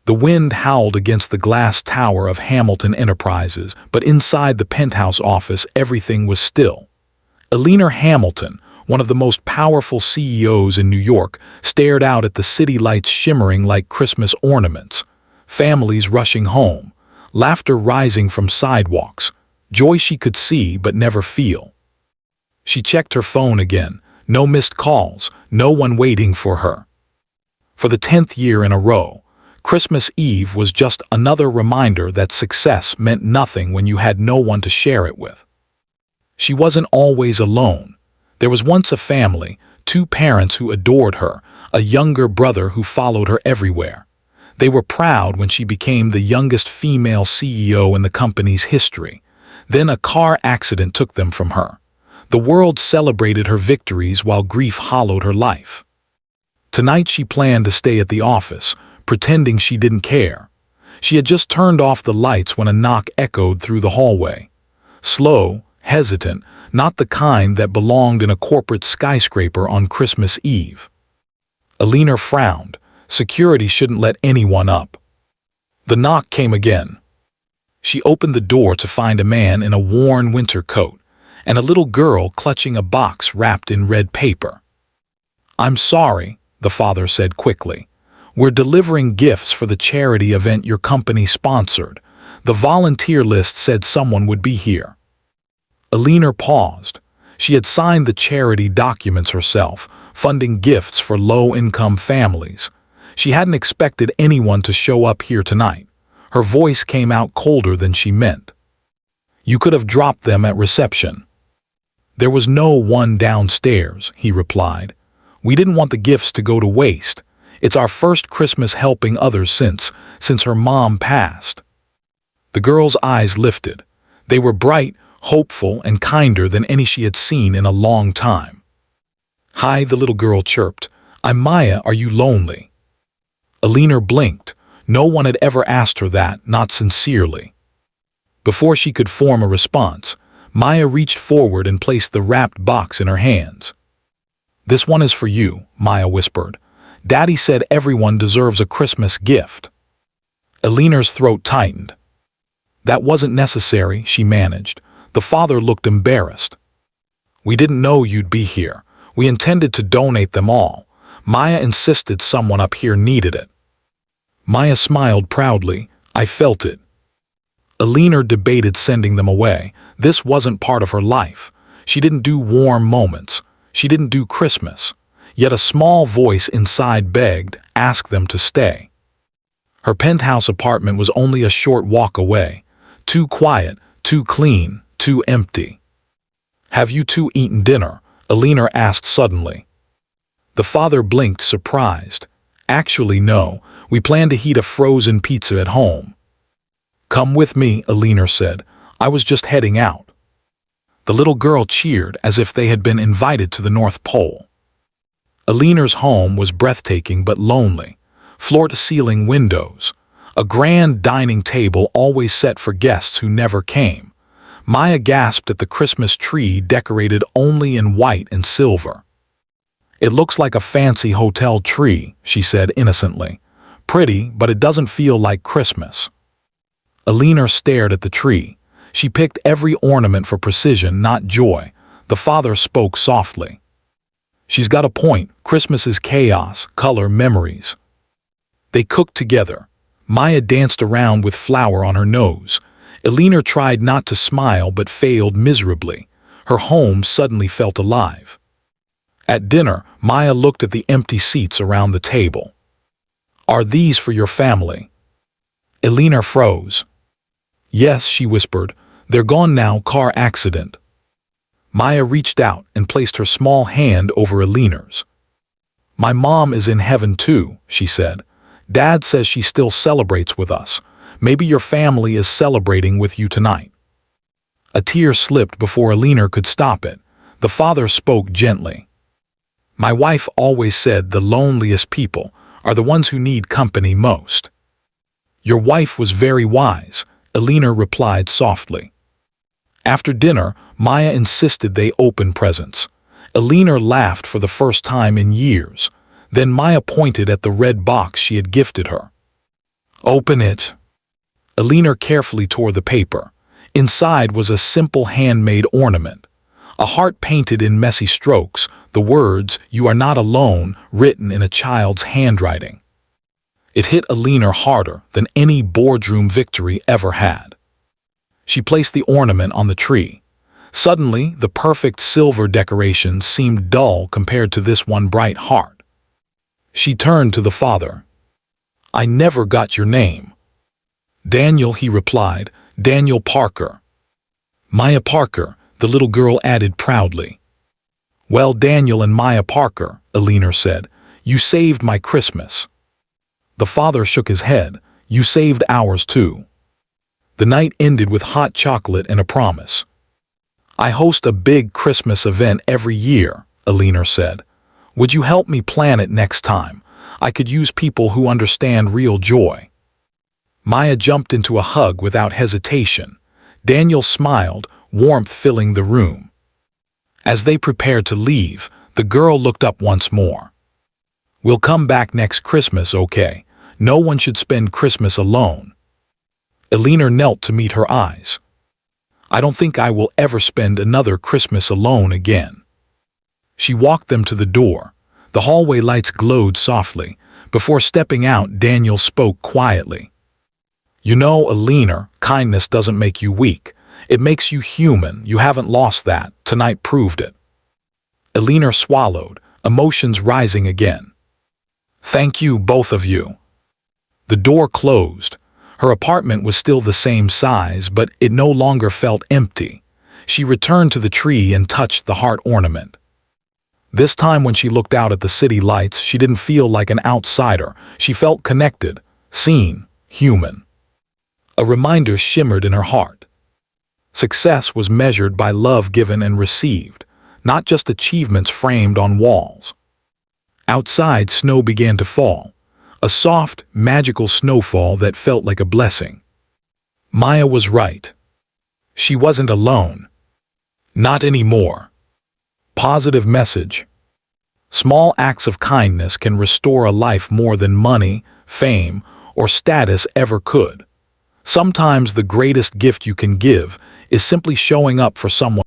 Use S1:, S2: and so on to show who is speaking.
S1: The wind howled against the glass tower of Hamilton Enterprises, but inside the penthouse office everything was still. Eleanor Hamilton, one of the most powerful CEOs in New York, stared out at the city lights shimmering like Christmas ornaments, families rushing home, laughter rising from sidewalks, joy she could see but never feel. She checked her phone again. No missed calls, no one waiting for her. For the 10th year in a row, Christmas Eve was just another reminder that success meant nothing when you had no one to share it with. She wasn't always alone. There was once a family, 2 parents who adored her, a younger brother who followed her everywhere. They were proud when she became the youngest female CEO in the company's history. Then a car accident took them from her. The world celebrated her victories while grief hollowed her life. Tonight she planned to stay at the office, pretending she didn't care. She had just turned off the lights when a knock echoed through the hallway. Slow, hesitant, not the kind that belonged in a corporate skyscraper on Christmas Eve. Eleanor frowned. Security shouldn't let anyone up. The knock came again. She opened the door to find a man in a worn winter coat and a little girl clutching a box wrapped in red paper. "I'm sorry," the father said quickly. "We're delivering gifts for the charity event your company sponsored. The volunteer list said someone would be here." Eleanor paused. She had signed the charity documents herself, funding gifts for low-income families. She hadn't expected anyone to show up here tonight. Her voice came out colder than she meant. "You could have dropped them at reception." "There was no one downstairs," he replied. "We didn't want the gifts to go to waste. It's our first Christmas helping others since her mom passed." The girl's eyes lifted. They were bright, hopeful, and kinder than any she had seen in a long time. "Hi," the little girl chirped. "I'm Maya. Are you lonely?" Eleanor blinked. No one had ever asked her that, not sincerely. Before she could form a response, Maya reached forward and placed the wrapped box in her hands. "This one is for you," Maya whispered. "Daddy said everyone deserves a Christmas gift." Eleanor's throat tightened. "That wasn't necessary," she managed. The father looked embarrassed. "We didn't know you'd be here. We intended to donate them all. Maya insisted someone up here needed it." Maya smiled proudly. "I felt it." Eleanor debated sending them away. This wasn't part of her life. She didn't do warm moments. She didn't do Christmas. Yet a small voice inside begged, "Ask them to stay." Her penthouse apartment was only a short walk away. Too quiet, too clean, too empty. "Have you 2 eaten dinner?" Eleanor asked suddenly. The father blinked, surprised. "Actually, no. We plan to heat a frozen pizza at home." "Come with me," Eleanor said. "I was just heading out." The little girl cheered as if they had been invited to the North Pole. Eleanor's home was breathtaking but lonely. Floor-to-ceiling windows. A grand dining table always set for guests who never came. Maya gasped at the Christmas tree decorated only in white and silver. "It looks like a fancy hotel tree," she said innocently. "Pretty, but it doesn't feel like Christmas." Eleanor stared at the tree. She picked every ornament for precision, not joy. The father spoke softly. "She's got a point. Christmas is chaos, color, memories." They cooked together. Maya danced around with flour on her nose. Eleanor tried not to smile but failed miserably. Her home suddenly felt alive. At dinner, Maya looked at the empty seats around the table. "Are these for your family?" Eleanor froze. "Yes," she whispered. "They're gone now, car accident." Maya reached out and placed her small hand over Eleanor's. "My mom is in heaven too," she said. "Dad says she still celebrates with us. Maybe your family is celebrating with you tonight." A tear slipped before Eleanor could stop it. The father spoke gently. "My wife always said the loneliest people are the ones who need company most." "Your wife was very wise," Eleanor replied softly. After dinner, Maya insisted they open presents. Eleanor laughed for the first time in years. Then Maya pointed at the red box she had gifted her. Open it. Alina carefully tore the paper. Inside was a simple handmade ornament. A heart painted in messy strokes, the words, "You are not alone," written in a child's handwriting. It hit Alina harder than any boardroom victory ever had. She placed the ornament on the tree. Suddenly, the perfect silver decoration seemed dull compared to this one bright heart. She turned to the father. "I never got your name." "Daniel," he replied. "Daniel Parker." "Maya Parker," the little girl added proudly. "Well, Daniel and Maya Parker," Alina said, "you saved my Christmas." The father shook his head. "You saved ours too." The night ended with hot chocolate and a promise. "I host a big Christmas event every year," Alina said. "Would you help me plan it next time? I could use people who understand real joy." Maya jumped into a hug without hesitation. Daniel smiled, warmth filling the room. As they prepared to leave, the girl looked up once more. "We'll come back next Christmas, okay? No one should spend Christmas alone." Alina knelt to meet her eyes. "I don't think I will ever spend another Christmas alone again." She walked them to the door. The hallway lights glowed softly. Before stepping out, Daniel spoke quietly. "You know, Alina, kindness doesn't make you weak. It makes you human. You haven't lost that. Tonight proved it." Alina swallowed, emotions rising again. "Thank you, both of you." The door closed. Her apartment was still the same size, but it no longer felt empty. She returned to the tree and touched the heart ornament. This time when she looked out at the city lights, she didn't feel like an outsider. She felt connected, seen, human. A reminder shimmered in her heart. Success was measured by love given and received, not just achievements framed on walls. Outside, snow began to fall. A soft, magical snowfall that felt like a blessing. Maya was right. She wasn't alone. Not anymore. Positive message. Small acts of kindness can restore a life more than money, fame, or status ever could. Sometimes the greatest gift you can give is simply showing up for someone